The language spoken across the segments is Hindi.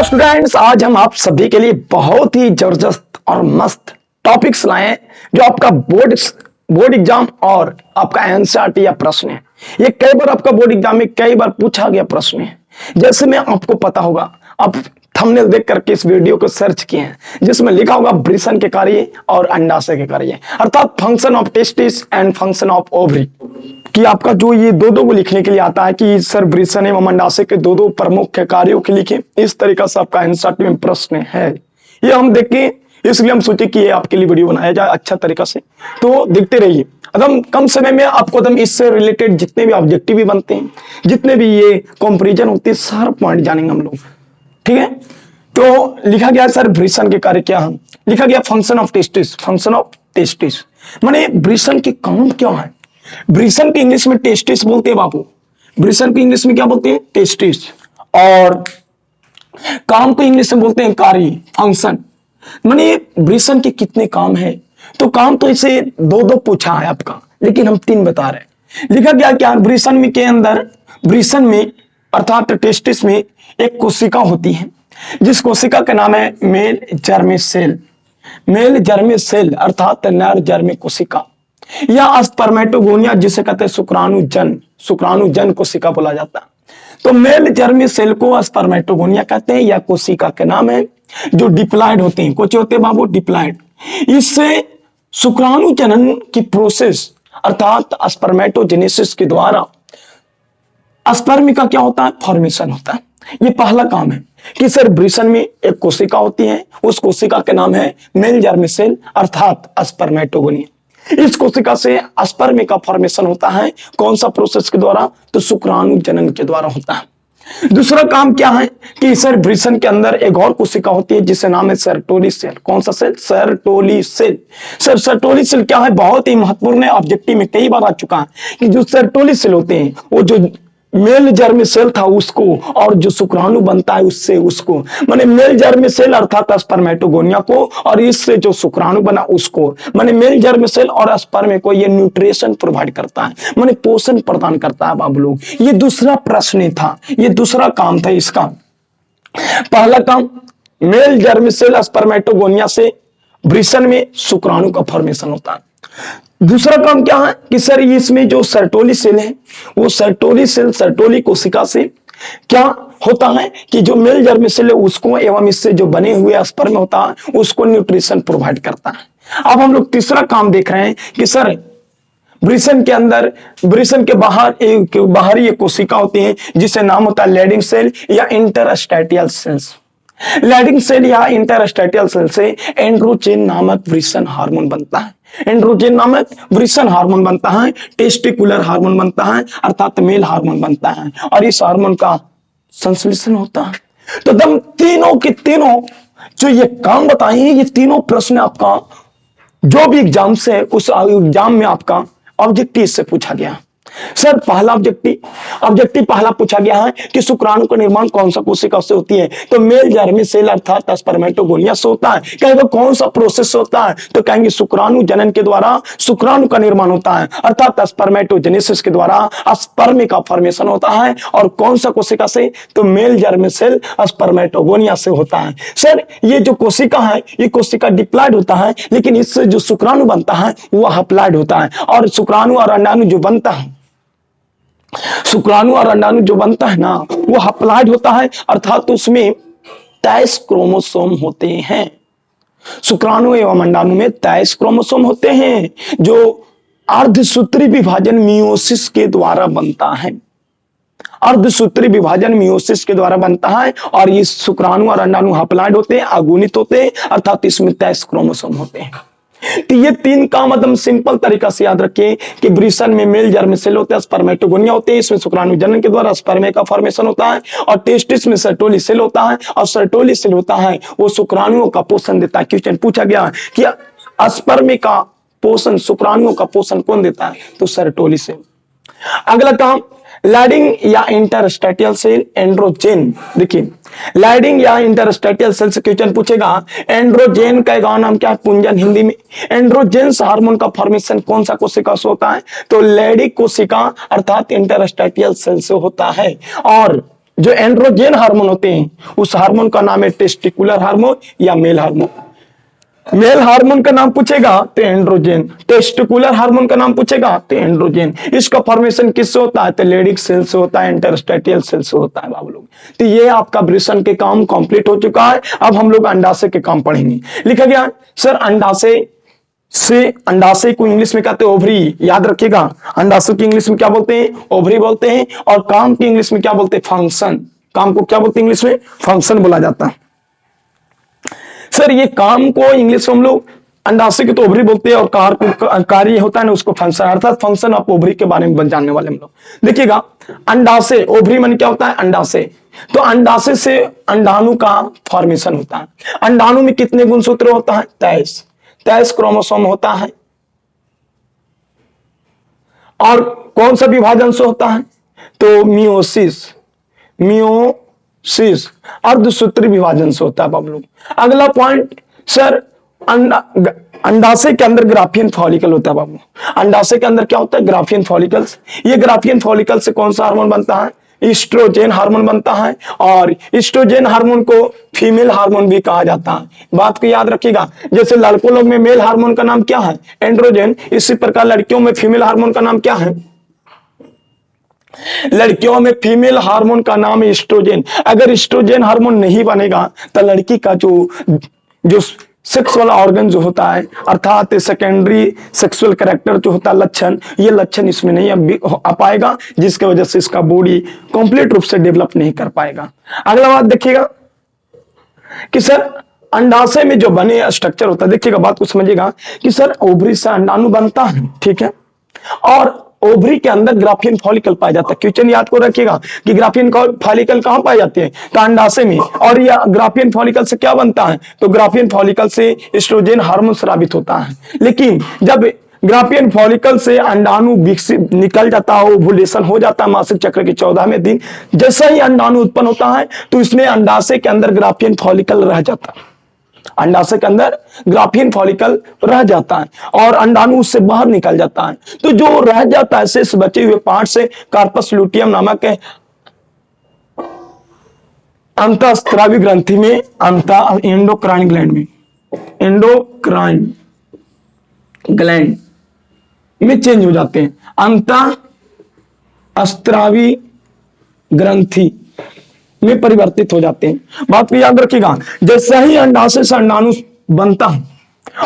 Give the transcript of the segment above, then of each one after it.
तो स्टूडेंट्स, आज हम आप सभी के लिए बहुत ही जबरदस्त और मस्त टॉपिक्स लाए हैं जो आपका बोर्ड एग्जाम और आपका एनसीईआरटी या प्रश्न है। ये कई बार आपका बोर्ड एग्जाम में कई बार पूछा गया प्रश्न है। जैसे में आपको पता होगा, आप थंबनेल देख करके इस वीडियो को सर्च किए हैं जिसमें लिखा होगा ब्रिसन के कार्य और अंडाशय के कार्य, अर्थात function of testis and function of ovary. कि आपका जो ये दो को लिखने के लिए आता है कि सर ब्रिसन एवं अंडाशय के दो प्रमुख कार्यों के लिखे, इस तरीका से आपका एनसीईआरटी में प्रश्न है। ये हम देखें, इसलिए हम सोचे कि ये आपके लिए वीडियो बनाया जाए अच्छा तरीका से, तो देखते रहिए। एकदम कम समय में आपको एकदम इससे रिलेटेड जितने भी ऑब्जेक्टिव भी बनते हैं, जितने भी ये कंपैरिजन होते हैं, सारा पॉइंट जानेंगे हम लोग। ठीक है, तो लिखा गया सर ब्रिसन के कार्य क्या है। लिखा गया function of testis. Function of testis माने ब्रिसन के काम क्या है। ब्रिसन के इंग्लिश में टेस्टिस बोलते हैं बाबू। ब्रिसन के इंग्लिश में क्या बोलते हैं? टेस्टिस। और काम को इंग्लिश में बोलते हैं कार्य, फंक्शन। माने ब्रिसन के कितने काम है, तो काम तो इसे दो पूछा है आपका, लेकिन हम 3 बता रहे हैं। लिखा गया क्या ब्रिसन में के अंदर, ब्रिसन में अर्थात टेस्टिस में एक कोशिका होती है जिस कोशिका का नाम है मेल जर्मी सेल। मेल जर्मी सेल अर्थात नर जर्मी कोशिका या स्पर्मेटोगोनिया जिसे कहते हैं शुक्राणुजन। शुक्राणुजन कोशिका बोला जाता है। तो मेल जर्मी सेल को स्पर्मेटोगोनिया कहते हैं, या कोशिका के नाम है जो डिप्लॉयड होते हैं। कौन होते हैं बाबू? डिप्लॉयड। इससे शुक्राणु जनन की प्रोसेस अर्थात स्पर्मेटोजेनेसिस के द्वारा स्पर्म का क्या होता है? फॉर्मेशन होता है। ये पहला काम है कि सर ब्रिसन में एक कोशिका होती है, उस कोशिका के नाम है मेल जर्मी सेल अर्थात स्पर्मेटोगोनिया। इस कोशिका से स्पर्म का फॉर्मेशन होता है। कौन सा प्रोसेस के द्वारा? तो शुक्राणु जनन के द्वारा होता है। दूसरा काम क्या है कि सर ब्रिसन के अंदर एक और कोशिका होती है जिससे नाम है सर्टोली सेल। कौन सा cell? Sertoli cell. Sir Sertoli cell क्या है? बहुत ही महत्वपूर्ण है, ऑब्जेक्टिव में कई बार आ चुका है कि जो सर्टोली सेल होते हैं वो जो मेल जर्मी सेल था उसको, और जो शुक्राणु बनता है उससे उसको, माने मेल जर्मी सेल अर्थात स्पर्मेटोगोनिया को, और इससे जो शुक्राणु बना उसको, माने मेल जर्मी सेल और स्पर्म को ये न्यूट्रिशन प्रोवाइड करता है, माने पोषण प्रदान करता है बाबू लोग। ये दूसरा प्रश्न था, ये दूसरा काम था इसका। पहला काम मेल जर्मी सेल स्पर्मेटोगोनिया से ब्रिसन में शुक्राणु का फॉर्मेशन होता है। दूसरा काम क्या है कि सर इसमें जो सर्टोली सेल है वो सर्टोली सेल, सर्टोली कोशिका से क्या होता है कि जो मेल जर्मी सेल है उसको एवं इससे जो बने हुए स्पर्म होता है उसको न्यूट्रिशन प्रोवाइड करता है। अब हम लोग तीसरा काम देख रहे हैं कि सर ब्रिसन के अंदर, ब्रिसन के बाहरी एक कोशिका होती है जिससे नाम होता है लैडिंग सेल या इंटरस्टैटियल सेल्स। लैडिंग सेल या इंटरस्टैटियल सेल से एंड्रोजेन नामक ब्रिसन हार्मोन बनता है। एंड्रोजेन नामक ब्रिसन हार्मोन बनता है, टेस्टिकुलर हार्मोन बनता है अर्थात मेल हार्मोन बनता है, और इस हार्मोन का संश्लेषण होता है। तो दम तीनों के तीनों जो ये काम बताए हैं, ये तीनों प्रश्न आपका जो भी एग्जाम से उस एग्जाम में आपका ऑब्जेक्टिव से पूछा गया। सर पहला ऑब्जेक्टिव पहला पूछा गया है कि शुक्राणु का निर्माण कौन सा कोशिका से होती है, तो मेल जर्मी सेल अर्थात स्पर्मेटोगोनिया से होता है। कहेंगे कौन सा प्रोसेस होता है, तो कहेंगे शुक्राणु जनन के द्वारा शुक्राणु का निर्माण होता है अर्थात स्पर्मेटोजेनेसिस के द्वारा स्पर्म का फॉर्मेशन होता है। और कौन सा कोशिका से, तो मेल जर्मी सेल स्पर्मेटोगोनिया से होता है। सर ये जो कोशिका है ये कोशिका डिप्लॉयड होता है, लेकिन इससे जो शुक्राणु बनता है वो हप्लॉयड होता है। और शुक्राणु और अंडाणु जो बनता है, शुक्राणु और अंडाणु जो बनता है ना वो हप्लॉयड होता है अर्थात उसमें 23 क्रोमोसोम होते हैं। शुक्राणु एवं अंडाणु में 23 क्रोमोसोम होते हैं जो अर्धसूत्री विभाजन मियोसिस के द्वारा बनता है। अर्धसूत्री विभाजन मियोसिस के द्वारा बनता है, और ये शुक्राणु और अंडाणु हप्लॉयड होते हैं, अगुणित होते हैं अर्थात इसमें 23 क्रोमोसोम होते हैं। तो ये 3 काम एकदम सिंपल तरीका से याद रखिए कि ब्रिसन में मेल जर्मी सेल होते हैं, स्पर्मेटोगोनिया होते हैं, इसमें शुक्राणु जनन के द्वारा स्पर्म का फॉर्मेशन होता है, और टेस्टिस में सर्टोली सेल होता है, और सर्टोली सेल होता है वो शुक्राणुओं का पोषण देता है। क्वेश्चन पूछा गया कि स्पर्म का पोषण, शुक्राणुओं का पोषण कौन देता है, तो सर्टोली सेल। अगला काम लैडिंग या इंटरस्टैटियल सेल, एंड्रोजेन। देखिए लैडिंग या इंटरस्टैटियल सेल से क्वेश्चन पूछेगा एंड्रोजेन का गांव नाम क्या है, पुंजन हिंदी में। एंड्रोजेन हार्मोन का फॉर्मेशन कौन सा कोशिका से होता है, तो लैडिक कोशिका अर्थात इंटरस्टैटियल सेल से होता है। और जो एंड्रोजन हार्मोन होते हैं उस हार्मोन का नाम है टेस्टिकुलर हार्मोन या मेल हार्मोन। मेल हार्मोन का नाम पूछेगा तो एंड्रोजन, टेस्टिकुलर हार्मोन का नाम पूछेगा तो एंड्रोजन। इसका फॉर्मेशन किससे होता है तो लेडिक सेल से होता है, इंटरस्टेटियल सेल से होता है बाबू लोग। तो ये आपका ब्रिशन के काम कंप्लीट हो चुका है। अब हम लोग अंडाशय के काम पढ़ेंगे। लिखा गया सर अंडाशय को इंग्लिश में कहते हैं ओवरी, याद रखिएगा। अंडाशय की इंग्लिश में क्या बोलते हैं ओवरी बोलते हैं, और काम की इंग्लिश में क्या बोलते हैं फंक्शन। काम को क्या बोलते हैं इंग्लिश में फंक्शन बोला जाता है। सर ये काम को इंग्लिश में हम लोग अंडाशय के तो ओवरी बोलते हैं, और कार्य होता है ना उसको फंक्शन, अर्थात फंक्शन ऑफ ओवरी के बारे में जानने वाले हम लोग। देखिएगा अंडाशय ओवरी मन क्या होता है अंडाशय, तो अंडाशय से अंडाणु का फॉर्मेशन होता है। अंडाणु में कितने गुणसूत्र होता है 23 क्रोमोसोम होता है। और कौन सा विभाजन से होता है तो मियोसिस अर्धसूत्री विभाजन से होता है बाबू लोग। अगला पॉइंट सर अंडाशय के अंदर ग्राफियन फॉलिकल होता है बाबू। अंडाशय के अंदर क्या होता है ग्राफियन फॉलिकल्स। ये ग्राफियन फॉलिकल से कौन सा हार्मोन बनता है ईस्ट्रोजन हार्मोन बनता है, और ईस्ट्रोजन हार्मोन को फीमेल हार्मोन भी कहा जाता है। बात को याद रखिएगा, जैसे लड़कों लोग में मेल हार्मोन का नाम क्या है एंड्रोजन, इसी प्रकार लड़कियों में फीमेल हार्मोन का नाम क्या है, लड़कियों में फीमेल हार्मोन का नाम है ईस्ट्रोजन। अगर ईस्ट्रोजन हार्मोन नहीं बनेगा तो लड़की का जो सेक्स वाला ऑर्गन जो होता है, अर्थात सेकेंडरी सेक्सुअल कैरेक्टर जो होता है लक्षण, ये लक्षण इसमें नहीं आ पाएगा, जिसकी वजह से इसका बॉडी कंप्लीट रूप से डेवलप नहीं कर पाएगा। अगला बात देखिएगा कि सर अंडाशय में जो बने स्ट्रक्चर होता है, देखिएगा बात को समझिएगा कि सर ओवरी से अंडाणु बनता है, ठीक है, और ओवरी के अंदर ग्राफियन फॉलिकल पाया जाता है। क्वेश्चन याद को रखिएगा कि ग्राफियन फॉलिकल कहां पाए जाते हैं तो अंडाशय में, और यह ग्राफियन फॉलिकल से क्या बनता है तो ग्राफियन फॉलिकल से एस्ट्रोजन हार्मोन स्रावित होता है। लेकिन जब ग्राफियन फॉलिकल से अंडाणु विकसित निकल जाता है, ओवुलेशन हो जाता है मासिक चक्र के 14वें दिन, जैसा ही अंडाणु उत्पन्न होता है तो इसमें अंडाशय के अंदर ग्राफियन फॉलिकल रह जाता है, अंडाशय के अंदर ग्राफियन फॉलिकल रह जाता है और अंडाणु उससे बाहर निकल जाता है। तो जो रह जाता है शेष बचे हुए पार्ट से कार्पस लुटियम नामक अंतःस्रावी ग्रंथि में एंडोक्राइन ग्लैंड में चेंज हो जाते हैं। अंतःस्रावी ग्रंथि में परिवर्तित हो जाते हैं। बात को याद रखिएगा, जैसे ही अंडाशय से अंडाणु बनता है,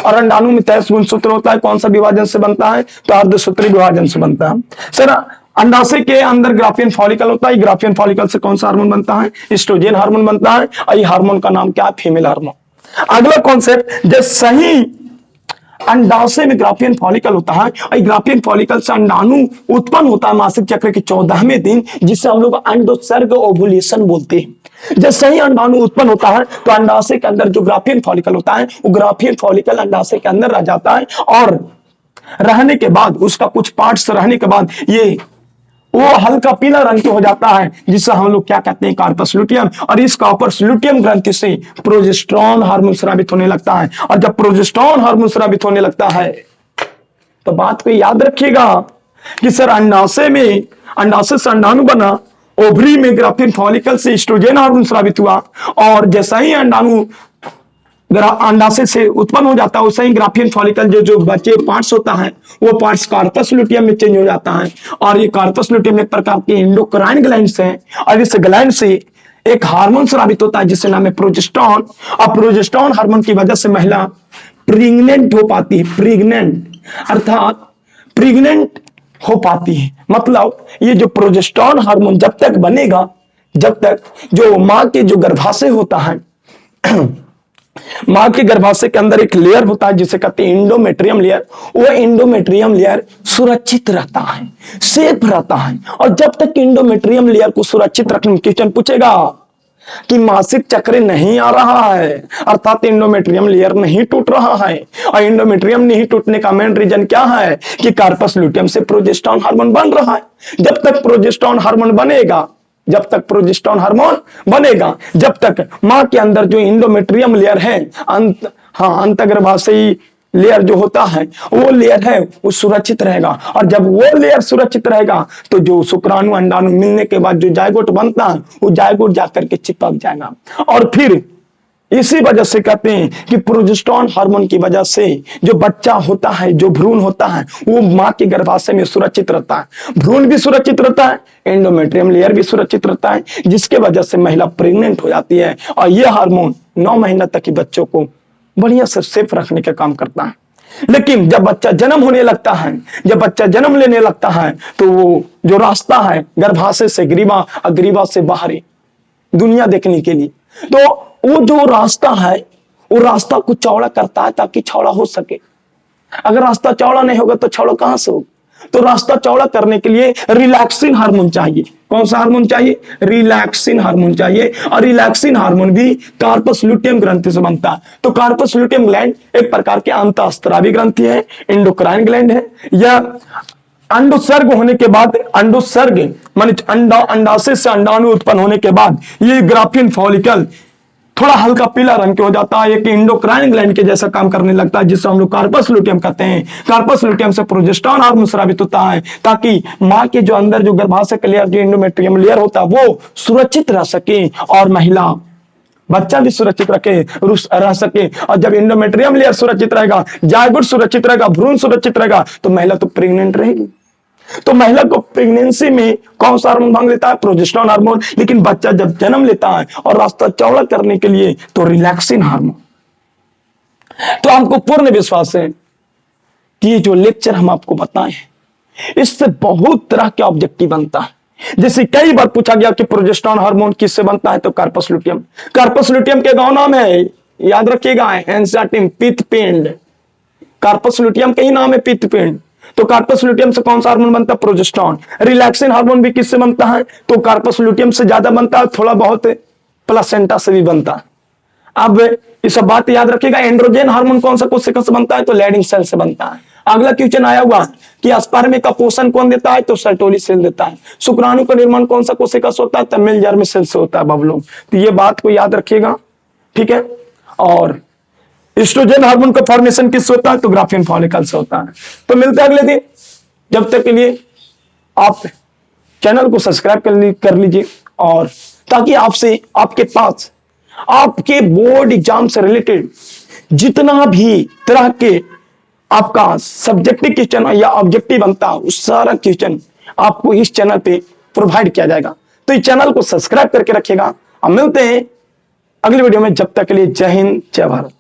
और अंडाणु में 23 गुणसूत्र होता है, कौन सा विभाजन से बनता है तो अर्धसूत्री विभाजन से बनता है। सर अंडाशय के अंदर ग्राफियन फॉलिकल होता है, ग्राफियन फॉलिकल से कौन सा हार्मोन बनता है एस्ट्रोजन हार्मोन बनता है, और ये हार्मोन का नाम क्या है फीमेल हार्मोन। अगला कॉन्सेप्ट, जैसे ही अंडाशय में ग्राफियन फॉलिकल होता है और ग्राफियन फॉलिकल से अंडाणु उत्पन्न होता है मासिक चक्र के 14वें दिन, जिसे हम लोग अंडोत्सर्ग ओवुलेशन बोलते हैं। जैसे ही अंडाणु उत्पन्न होता है तो अंडाशय के अंदर जो ग्राफियन फॉलिकल होता है वो ग्राफियन फॉलिकल अंडाशय के अंदर रह जाता है, और रहने के बाद उसका कुछ पार्ट्स रहने के बाद ये वो हल्का पीला रंग के हो जाता है, जिसे हम लोग क्या कहते हैं कार्पस लुटियम, और इस कार्पस लुटियम ग्रंथि से प्रोजेस्टेरोन हार्मोन स्रावित होने लगता है। और जब प्रोजेस्टेरोन हार्मोन स्रावित होने लगता है तो बात को याद रखिएगा कि सर अंडाशय से अंडाणु बना, ओवरी में ग्राफियन फॉलिकल से एस्ट्रोजन हार्मोन स्रावित हुआ, और जैसा ही अंडाणु अंडाशय से उत्पन्न हो जाता है, वैसे ही ग्राफियन फॉलिकल जो बचे पार्ट्स होता है वो पार्ट्स कार्पस लुटियम में चेंज हो जाता है, और ये कार्पस लुटियम एक प्रकार के एंडोक्राइन ग्लैंड्स हैं, और इस ग्लैंड से एक हार्मोन स्रावित होता है जिससे नाम है प्रोजेस्टेरोन। और प्रोजेस्टेरोन हार्मोन की वजह से महिला प्रेग्नेंट हो पाती है, प्रेग्नेंट हो पाती है। मतलब ये जो प्रोजेस्टेरोन हार्मोन जब तक बनेगा, जब तक जो मां के जो गर्भाशय होता है मां के गर्भाशय के अंदर एक लेयर होता है जिसे कहते हैं एंडोमेट्रियम लेयर, वो एंडोमेट्रियम लेयर सुरक्षित रहता है, सेफ रहता है। और जब तक एंडोमेट्रियम लेयर को सुरक्षित रखने में क्वेश्चन पूछेगा कि मासिक चक्र नहीं आ रहा है, अर्थात एंडोमेट्रियम लेयर नहीं टूट रहा है, और एंडोमेट्रियम नहीं टूटने का मेन रीजन क्या है कि कार्पस लुटियम से प्रोजेस्टेरोन हार्मोन बन रहा है। जब तक प्रोजेस्टेरोन हार्मोन बनेगा, जब तक मां के अंदर जो एंडोमेट्रियम लेयर है, अंतगर्भाशयी लेयर जो होता है वो लेयर है वो सुरक्षित रहेगा, और जब वो लेयर सुरक्षित रहेगा तो जो शुक्राणु अंडाणु मिलने के बाद जो जायगोट बनता है वो जायगोट जाकर के चिपक जाएगा। और फिर इसी वजह से कहते हैं कि प्रोजेस्टेरोन हार्मोन की वजह से जो बच्चा होता है, जो भ्रूण होता है, वो मां के गर्भाशय में सुरक्षित रहता है, भ्रूण भी सुरक्षित रहता है, एंडोमेट्रियम लेयर भी सुरक्षित रहता है, जिसके वजह से महिला प्रेग्नेंट हो जाती है। और यह हार्मोन 9 महीना तक ही बच्चों को बढ़िया से सेफ रखने का काम करता है। लेकिन जब बच्चा जन्म होने लगता है, जब बच्चा जन्म लेने लगता है, तो वो जो रास्ता है गर्भाशय से ग्रीवा और ग्रीवा से बाहरी दुनिया देखने के लिए, तो वो जो रास्ता है वो रास्ता को चौड़ा करता है ताकि चौड़ा हो सके। अगर रास्ता चौड़ा नहीं होगा तो चौड़ा कहां से होगा? तो रास्ता चौड़ा करने के लिए रिलैक्सिन हार्मोन चाहिए। कौन सा हार्मोन चाहिए? रिलैक्सिन हार्मोन चाहिए। और रिलैक्सिन हार्मोन भी कार्पस लुटियम ग्रंथि से बनता है। तो कार्पस लुटियम ग्लैंड एक प्रकार के अंतःस्त्रावी ग्रंथि है, एंडोक्राइन ग्लैंड है। यह अंडोत्सर्ग होने के बाद, अंडोत्सर्ग माने अंडाशय से अंडाणु उत्पन्न होने के बाद ये ग्राफिन फॉलिकल थोड़ा हल्का पीला रंग के हो जाता है, एक एंडोक्राइन ग्लैंड के जैसा काम करने लगता है, जिससे हम लोग कार्पस लुटियम कहते हैं। कार्पस लुटियम से प्रोजेस्टेरोन हार्मोन स्रावित होता है ताकि मां के जो अंदर जो गर्भाशय का लेयर, जो एंडोमेट्रियम लेयर होता है, वो सुरक्षित रह सके और महिला बच्चा भी सुरक्षित रह सके। और जब एंडोमेट्रियम लेयर सुरक्षित रहेगा, जायगोट सुरक्षित रहेगा, भ्रूण सुरक्षित रहेगा, तो महिला तो प्रेग्नेंट रहेगी। तो महिला को प्रेगनेंसी में कौन सा हार्मोन भाग लेता है? Progesterone hormone. लेकिन बच्चा जब जन्म लेता है और रास्ता चौड़ा करने के लिए तो रिलैक्सिन हार्मोन। तो हमको पूर्ण विश्वास है कि ये जो लेक्चर हम आपको बताए हैं इससे बहुत तरह के ऑब्जेक्टिव बनता है। जैसे कई बार पूछा गया कि प्रोजेस्टेरोन हार्मोन किससे बनता है, तो कार्पस लुटियम। कार्पस लुटियम के गौ नाम है, याद रखिएगा, एन्साटिन, पित्तपिंड। कार्पस लुटियम के ही नाम है पित्तपिंड। तो कार्पस लुटियम से कौन सा हार्मोन बनता है? प्रोजेस्टेरोन। रिलैक्सिन हार्मोन भी किससे बनता है? तो कार्पस लुटियम से ज्यादा बनता है, थोड़ा बहुत प्लासेंटा से भी बनता है। अब ये सब बात याद रखिएगा। एंड्रोजन हार्मोन कौन सा कोशिका से बनता है? तो लैडिंग सेल से बनता है। अगला क्वेश्चन आया हुआ कि स्पर्म का पोषण कौन देता है? तो सर्टोली सेल देता है। शुक्राणु का निर्माण कौन सा कोशिका से होता है? तो मेल जर्म सेल से होता है बबलों। तो ये बात को याद रखिएगा, ठीक है। और एस्ट्रोजन हार्मोन का फॉर्मेशन किससे होता है? तो ग्राफिन फॉलिकल से होता है। तो मिलते हैं अगले दिन। जब तक के लिए आप चैनल को सब्सक्राइब कर लीजिए, और ताकि आपसे आपके पास आपके बोर्ड एग्जाम से रिलेटेड जितना भी तरह के आपका सब्जेक्टिव क्वेश्चन या ऑब्जेक्टिव बनता है उस सारा क्वेश्चन आपको इस चैनल पे प्रोवाइड किया जाएगा। तो इस चैनल को सब्सक्राइब करके रखिएगा। हम मिलते हैं अगले वीडियो में। जब तक के लिए जय हिंद, जय भारत।